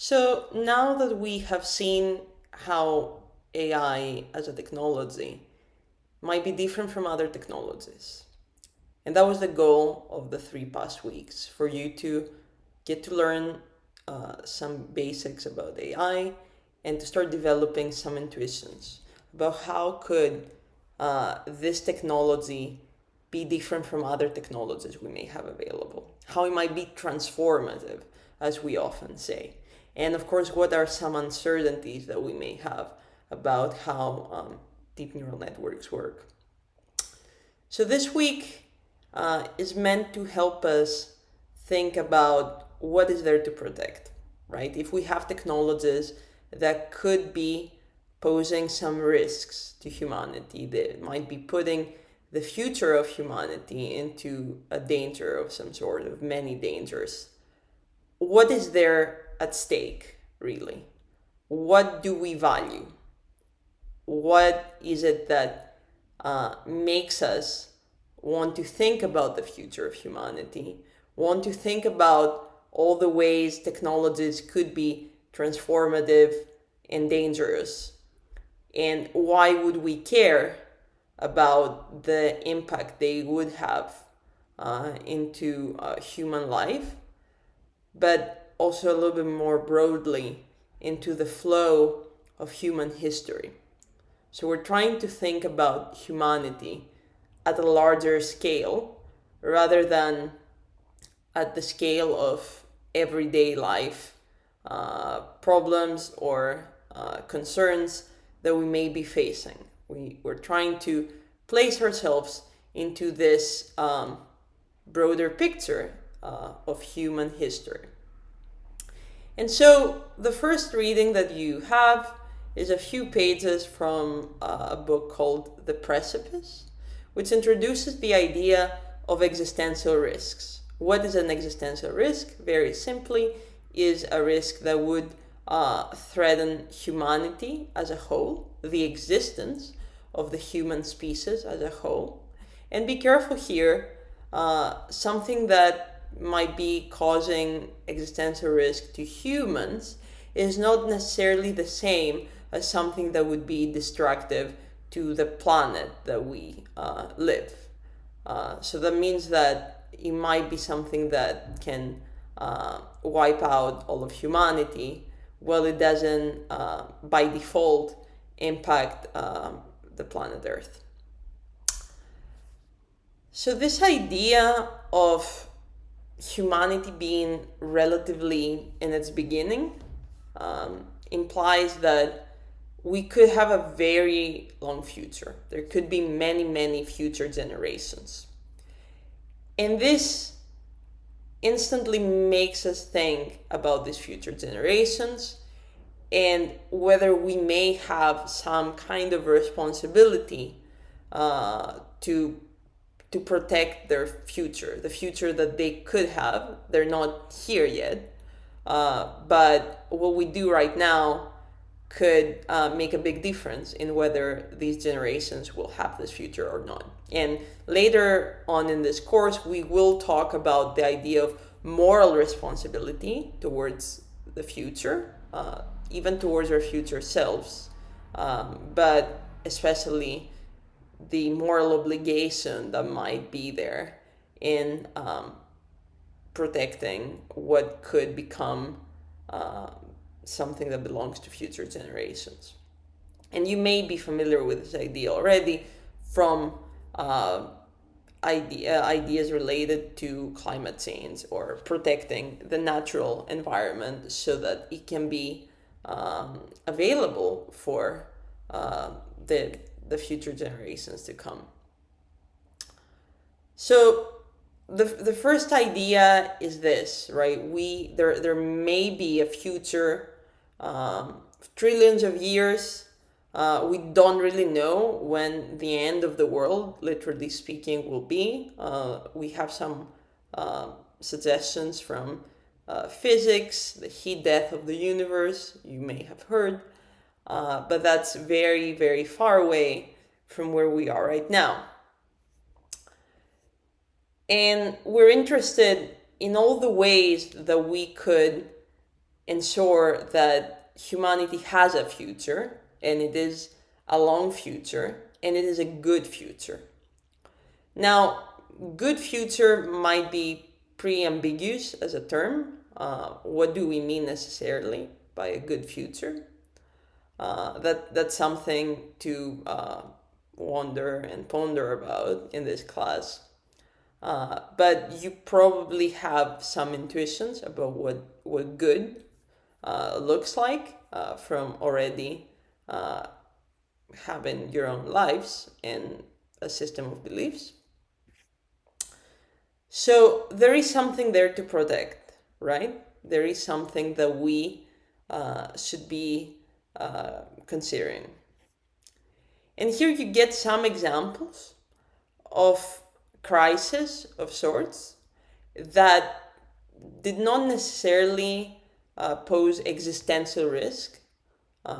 So now that we have seen how AI as a technology might be different from other technologies, and that was the goal of the 3 past weeks for you to get to learn some basics about AI and to start developing some intuitions about how could this technology be different from other technologies we may have available, how it might be transformative, as we often say. And of course, what are some uncertainties that we may have about how deep neural networks work. So this week is meant to help us think about what is there to protect, right? If we have technologies that could be posing some risks to humanity, that might be putting the future of humanity into a danger of some sort, of many dangers. What is there at stake, really? What do we value? What is it that makes us want to think about the future of humanity, want to think about all the ways technologies could be transformative and dangerous, and why would we care about the impact they would have into human life, but also a little bit more broadly into the flow of human history. So we're trying to think about humanity at a larger scale rather than at the scale of everyday life problems or concerns that we may be facing. We're trying to place ourselves into this broader picture of human history. And so the first reading that you have is a few pages from a book called The Precipice, which introduces the idea of existential risks. What is an existential risk? Very simply, is a risk that would threaten humanity as a whole, the existence of the human species as a whole. And be careful here, something that might be causing existential risk to humans is not necessarily the same as something that would be destructive to the planet that we live. So that means that it might be something that can wipe out all of humanity, while it doesn't, by default, impact the planet Earth. So this idea of humanity being relatively in its beginning implies that we could have a very long future. There could be many, many future generations. And this instantly makes us think about these future generations and whether we may have some kind of responsibility to protect their future, the future that they could have. They're not here yet, but what we do right now could make a big difference in whether these generations will have this future or not. And later on in this course, we will talk about the idea of moral responsibility towards the future, even towards our future selves, but especially the moral obligation that might be there in protecting what could become something that belongs to future generations. And you may be familiar with this idea already from ideas related to climate change or protecting the natural environment so that it can be available for the future generations to come. So the first idea is this, right? There may be a future, trillions of years. We don't really know when the end of the world, literally speaking, will be. We have some suggestions from physics, the heat death of the universe, you may have heard, but that's very, very far away from where we are right now. And we're interested in all the ways that we could ensure that humanity has a future, and it is a long future, and it is a good future. Now, good future might be pretty ambiguous as a term. What do we mean necessarily by a good future? That's something to wonder and ponder about in this class. But you probably have some intuitions about what good looks like from already having your own lives and a system of beliefs. So there is something there to protect, right? There is something that we should be considering. And here you get some examples of crisis of sorts that did not necessarily pose existential risk,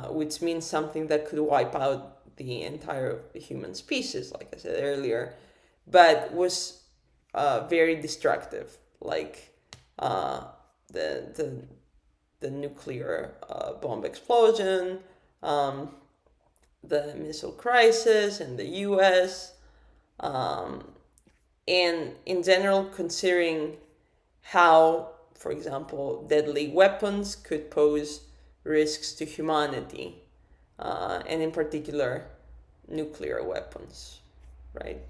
which means something that could wipe out the entire human species, like I said earlier, but was very destructive, like the nuclear bomb explosion, the missile crisis in the U.S., and in general, considering how, for example, deadly weapons could pose risks to humanity, and in particular, nuclear weapons, right?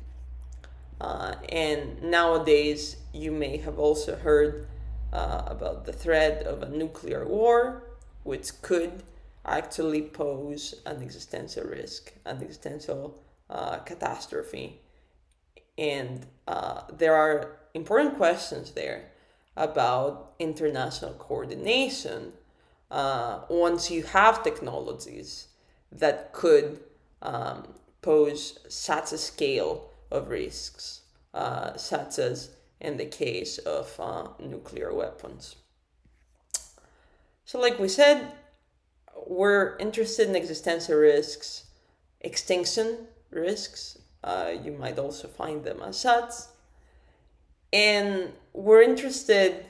And nowadays, you may have also heard about the threat of a nuclear war, which could actually pose an existential risk, an existential catastrophe. And there are important questions there about international coordination once you have technologies that could pose such a scale of risks, such as in the case of nuclear weapons. So, like we said, we're interested in existential risks, extinction risks. You might also find them as such. And we're interested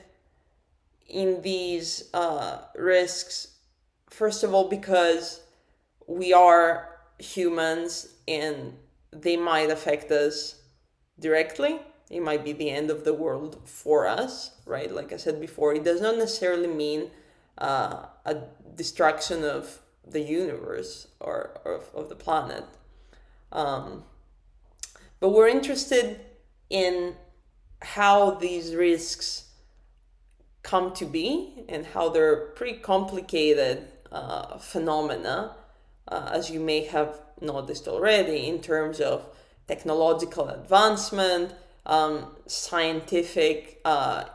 in these risks, first of all, because we are humans and they might affect us directly. It might be the end of the world for us, right? Like I said before, it does not necessarily mean a destruction of the universe or of the planet. But we're interested in how these risks come to be and how they're pretty complicated phenomena, as you may have noticed already, in terms of technological advancement, scientific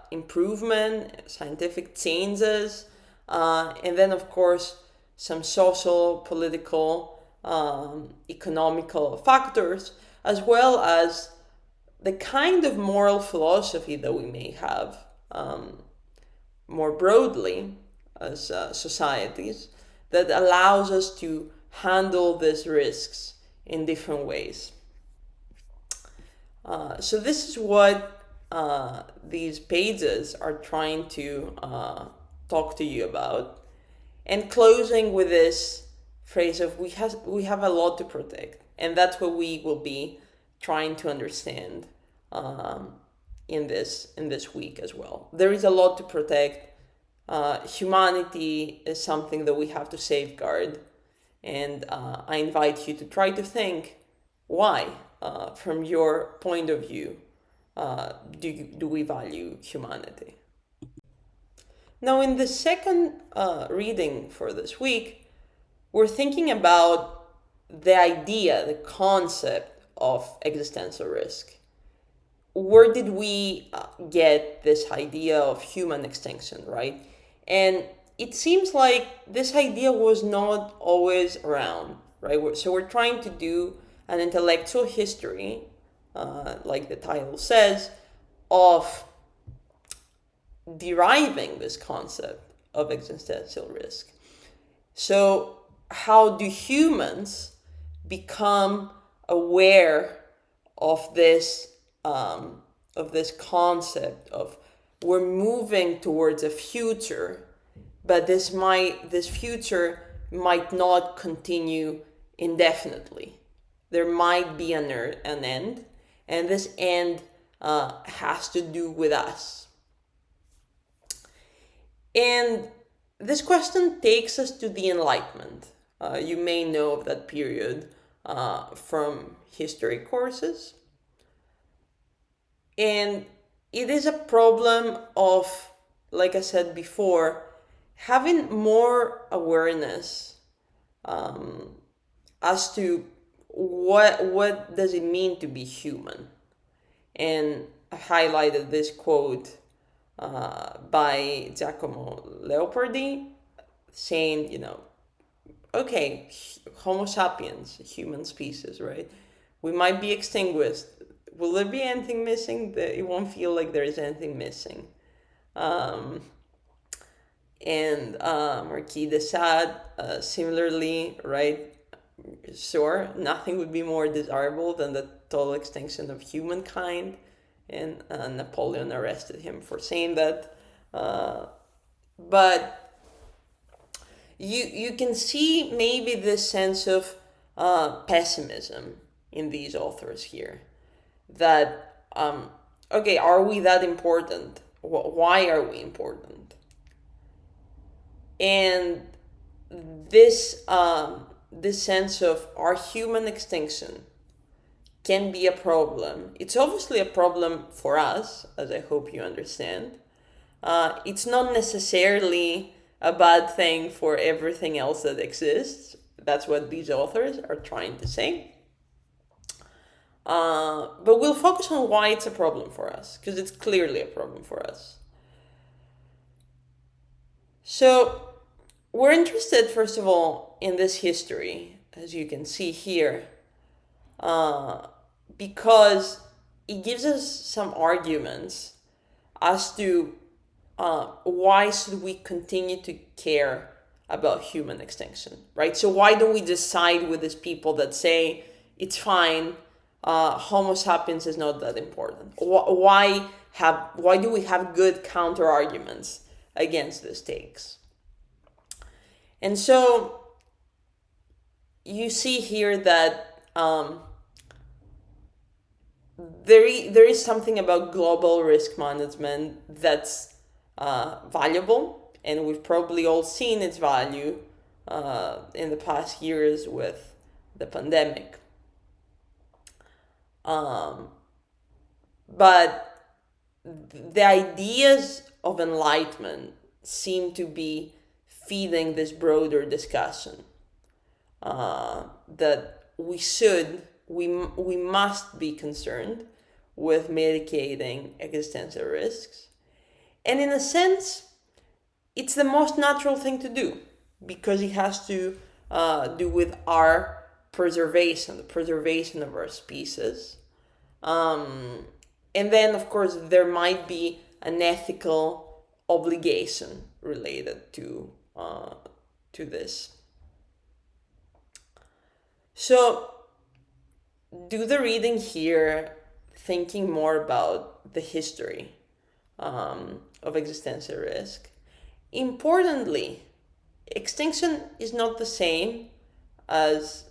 improvement, scientific changes, and then, of course, some social, political, economical factors, as well as the kind of moral philosophy that we may have more broadly as societies that allows us to handle these risks in different ways. So this is what these pages are trying to talk to you about. And closing with this phrase of we have a lot to protect. And that's what we will be trying to understand in this week as well. There is a lot to protect. Humanity is something that we have to safeguard. And I invite you to try to think why, from your point of view, do we value humanity? Now, in the second reading for this week, we're thinking about the idea, the concept of existential risk. Where did we get this idea of human extinction, right? And it seems like this idea was not always around, right? So we're trying to do an intellectual history, like the title says, of deriving this concept of existential risk. So how do humans become aware of this concept of we're moving towards a future but this future might not continue indefinitely. There might be an end, and this end has to do with us. And this question takes us to the Enlightenment. You may know of that period from history courses. And it is a problem of, like I said before, having more awareness as to what does it mean to be human. And I highlighted this quote by Giacomo Leopardi saying, okay, Homo sapiens, human species, right? We might be extinguished. Will there be anything missing? It won't feel like there is anything missing. And Marquis de Sade, similarly, right? Sure, nothing would be more desirable than the total extinction of humankind. And Napoleon arrested him for saying that. But you can see maybe this sense of pessimism in these authors here. That, okay, are we that important? Why are we important? And this this sense of our human extinction can be a problem. It's obviously a problem for us, as I hope you understand. It's not necessarily a bad thing for everything else that exists. That's what these authors are trying to say. But we'll focus on why it's a problem for us, because it's clearly a problem for us. So we're interested, first of all, in this history, as you can see here, because it gives us some arguments as to why should we continue to care about human extinction, right? So why don't we just side with these people that say it's fine, Homo sapiens is not that important? Why do we have good counter arguments against these takes? And so you see here that there is something about global risk management that's valuable, and we've probably all seen its value in the past years with the pandemic. But the ideas of enlightenment seem to be feeding this broader discussion that we must be concerned with mitigating existential risks. And in a sense, it's the most natural thing to do, because it has to do with our preservation, the preservation of our species. And then, of course, there might be an ethical obligation related to this. So do the reading here thinking more about the history of existential risk. Importantly, extinction is not the same as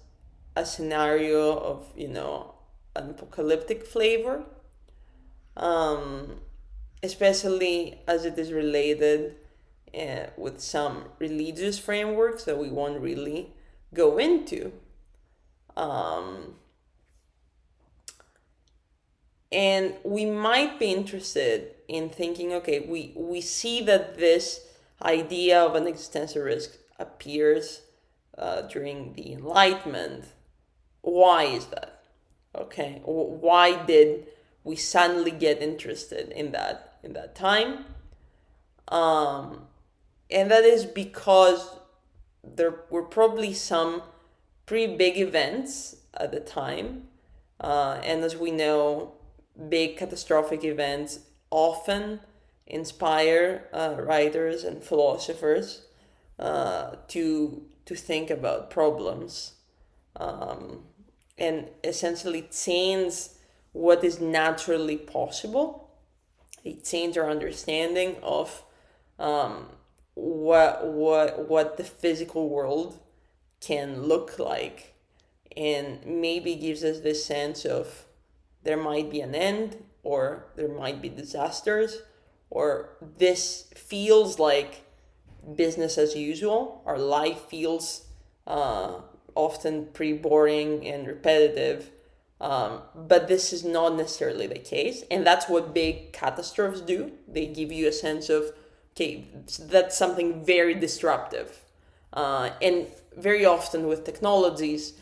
a scenario of, an apocalyptic flavor, especially as it is related with some religious frameworks that we won't really go into. And we might be interested in thinking, okay, we see that this idea of an existential risk appears during the Enlightenment. Why is that? Okay, why did we suddenly get interested in that time? And that is because there were probably some pretty big events at the time. And as we know, big catastrophic events often inspire writers and philosophers to think about problems and essentially change what is naturally possible. It changes our understanding of what the physical world can look like, and maybe gives us this sense of there might be an end, or there might be disasters, or this feels like business as usual. Our life feels often pretty boring and repetitive. But this is not necessarily the case. And that's what big catastrophes do. They give you a sense of, okay, that's something very disruptive. And very often with technologies,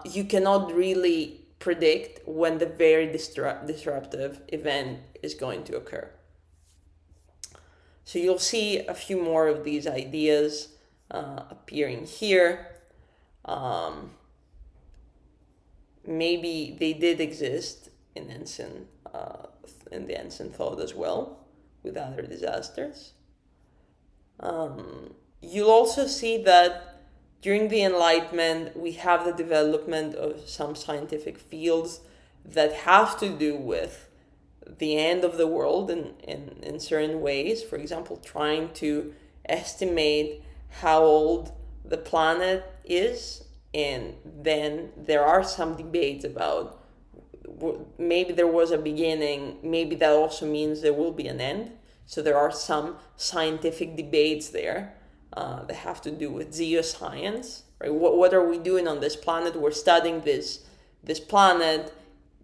you cannot really predict when the very disruptive event is going to occur. So you'll see a few more of these ideas appearing here. Maybe they did exist in the ancient thought as well, with other disasters. You'll also see that during the Enlightenment, we have the development of some scientific fields that have to do with the end of the world in certain ways. For example, trying to estimate how old the planet is. And then there are some debates about maybe there was a beginning, maybe that also means there will be an end. So there are some scientific debates there that have to do with geoscience, right? What are we doing on this planet? We're studying this planet.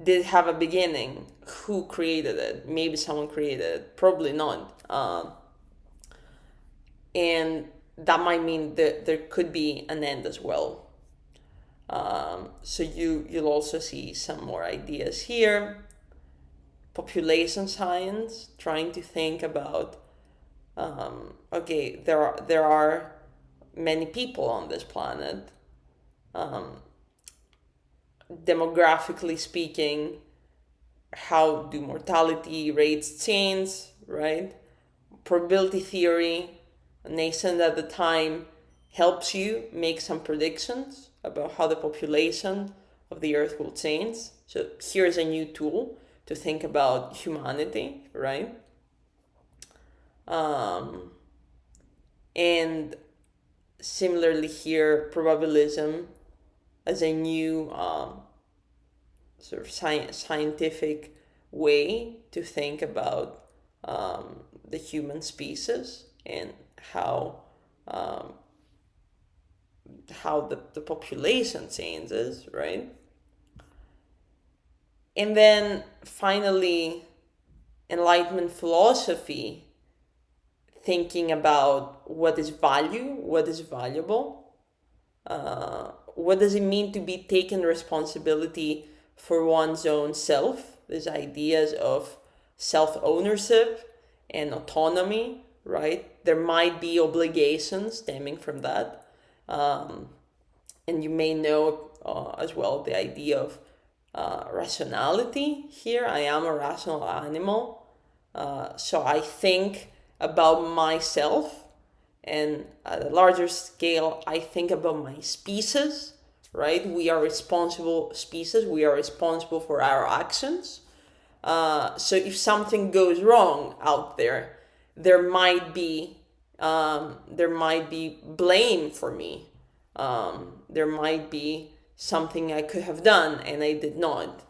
Did it have a beginning? Who created it? Maybe someone created it. Probably not. And that might mean that there could be an end as well. So you'll also see some more ideas here. Population science, trying to think about, okay, there are many people on this planet. Demographically speaking, how do mortality rates change, right? Probability theory, nascent at the time, helps you make some predictions about how the population of the Earth will change. So here's a new tool to think about humanity, right? And similarly here, probabilism as a new sort of scientific way to think about the human species and how the population changes, right? And then finally, Enlightenment philosophy, thinking about what is value, what is valuable, what does it mean to be taken responsibility for one's own self, these ideas of self-ownership and autonomy, right? There might be obligations stemming from that. And you may know as well the idea of rationality here. I am a rational animal. So I think about myself, and at a larger scale, I think about my species, right? We are responsible species. We are responsible for our actions. So if something goes wrong out there, there might be blame for me. There might be something I could have done and I did not.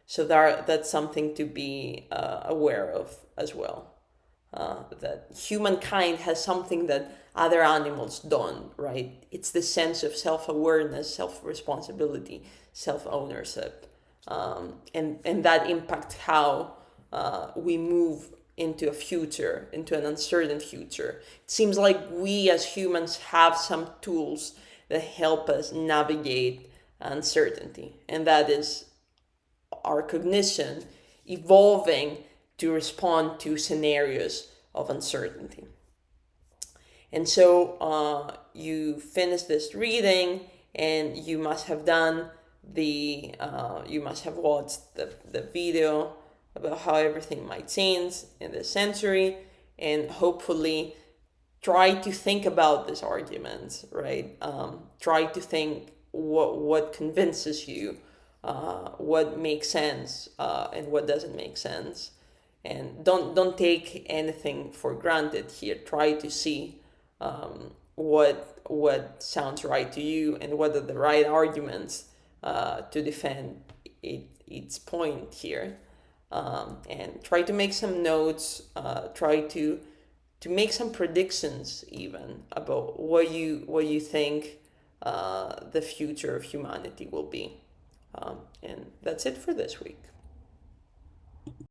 So that's something to be aware of as well. That humankind has something that other animals don't, right? It's the sense of self-awareness, self-responsibility, self-ownership. And that impacts how we move into a future, into an uncertain future. It seems like we as humans have some tools that help us navigate uncertainty, and that is our cognition evolving to respond to scenarios of uncertainty. And so you finish this reading, and you must have done you must have watched the video about how everything might change in this century, and hopefully try to think about this argument, right? Try to think what convinces you, what makes sense, and what doesn't make sense. And don't take anything for granted here. Try to see what sounds right to you and what are the right arguments to defend its point here. And try to make some notes. Try to make some predictions even about what you think the future of humanity will be. And that's it for this week.